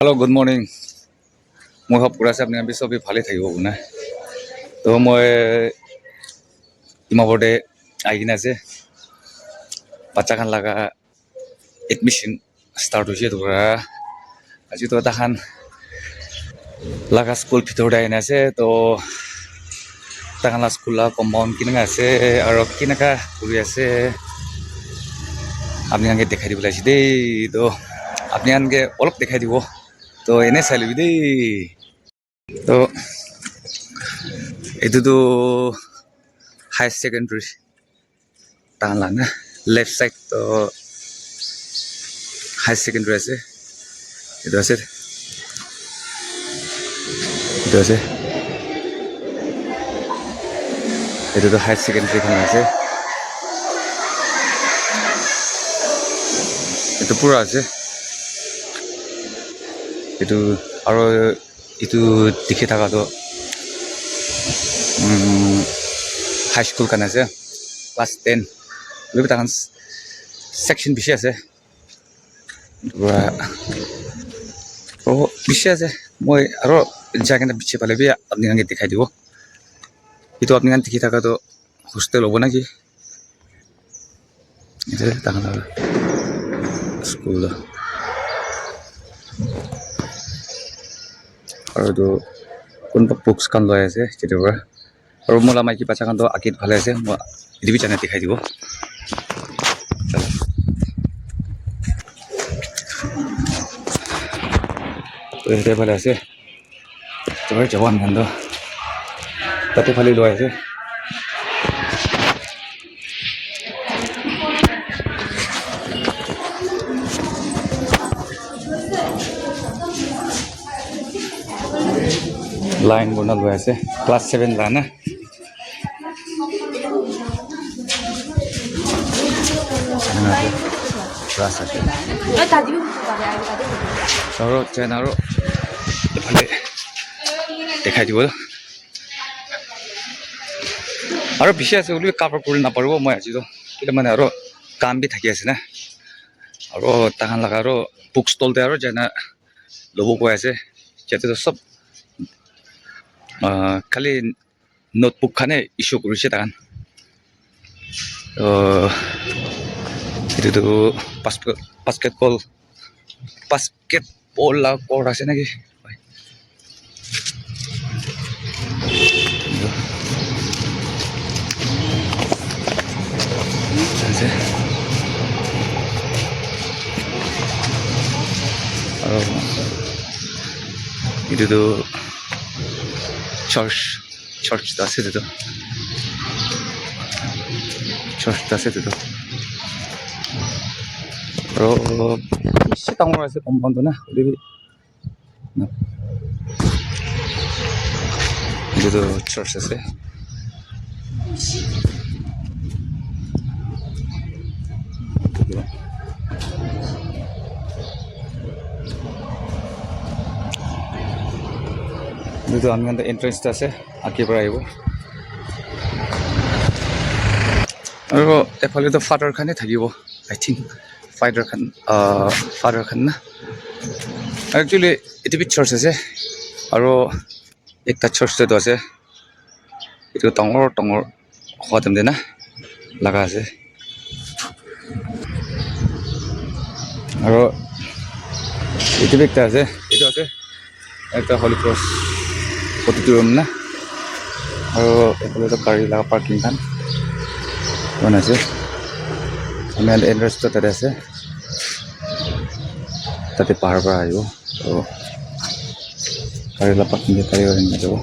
hello good morning मैं हब कुरा आपने भी सब भाले थी ना तो मैं इमाबते आईकिना से बच्चा खान लगा एडमिशन स्टार्ट हुई तो आज तो तखान लगा स्कूल भर आईना से तो तखान स्कूल कम्पाउंड किना आसे और किना घूरी आसे अपनी आगे देखा दी दे तो अपनी आगे अलग देखा दी तो एने चाह ली दे तो ये हाई सेकेंडरी तहान लाना लेफ्ट साइड तो हाई सेकेंडरी आसे ये तो हाई सेकेंडरी खान आसे ये पूरा आसे ये और ये दिखी था तो हाई स्कूल खान आसे क्लास 10 भी तक सेक्शन बेसि आसे बेसि आसे मैं और जाके पीछे पाले भी अपनी आगे दिखाई दी ये तो अपनी दिखी था तो हॉस्टेल होगा ना कि स्कूल और तो कौन बुक्स खान लै आसे और मोला माइकी बच्चा खान तो आगे भाले आसे मैं भी जाने दिखाई दी तो ये भाले आसे तो जवान खान तो ताते फाली लै आसे लाइन बना लै आसे क्लास 7 लाना और चैन और देखा दी और बेसि आसे कवर कर नापार मैं आज तो क्या मैंने और काम भी थकी आसे ना और तहान लगा और बुक स्टलते और जाना लब कै आसे तो सब खाली नोटबुक खाने इश्यू कर तहान तो बास्केटबल कोर्ट आसे ना कि itu church আছে itu church আছে itu আৰু বেছি ডাঙৰ আছে কম্পাউণ্ডটো না itu church আছে itu আমি এন্ট্ৰেন্স আছে আগে পৰা আহিব আৰু এফালে তো ফাদাৰ খানে থাকিব আই থিংক ফাদাৰ খান না একচুয়ালি এটি বি চাৰ্চ আছে আৰু একটা চাৰ্চ তো আছে এটো ডাঙৰ হওয়া তেমদে না লাগা আছে আৰু এটি বি একটা আছে এটো আছে একটা হলি ক্ৰস প্ৰতিটি ৰুম না আৰু এফালে তো গাড়ি লাগা পাৰ্কিং খান আছে আমি এড্ৰেস তো তাতে আছে তাতে পাহাড় পৰা আহিব তো গাড়ি লাগা পাৰ্কিং গাড়ি যাব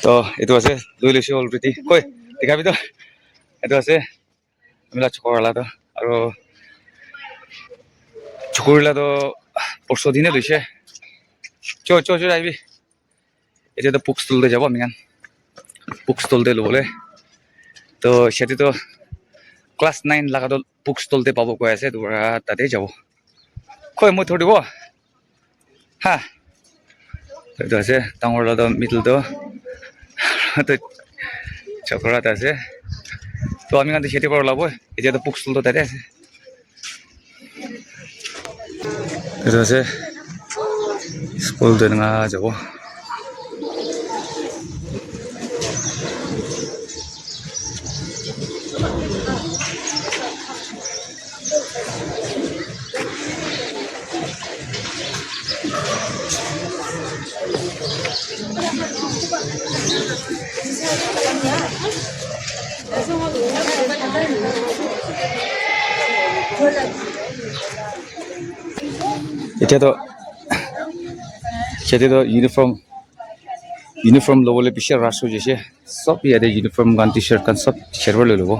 তো এটো আছে লৈ লৈছো অলৰেডি কই দেখাবি তো এটো আছে আমি চকৰলা তো আৰু চকৰলা তো পরশু দিনে লৈছে চ আহিবি এটা তো বুক স্টলতে যাব আমি বুক স্টলতে লবলে তো সেটি তো ক্লাস 9 লাগা তো বুক স্টলতে পাব কৈ আছে তোরা তাতে যাব কই মই থৈ দিব হা তো আছে ডাঙৰ তো মিডল তো চকৰাত আছে তো আমি সেটি পৰা ওলাব এতিয়া তো বুক স্টল তো তাতে আছে এইটো আছে স্কুল তেনেকুৱা যাব এতিয়াতো সিহঁতেতো ইউনিফৰ্ম ল'বলৈ পিছে ৰাছ হৈ গৈছে চব ইয়াতে ইউনিফৰ্ম গান টি চাৰ্ট গান চব শ্বেৰৱাল লৈ ল'ব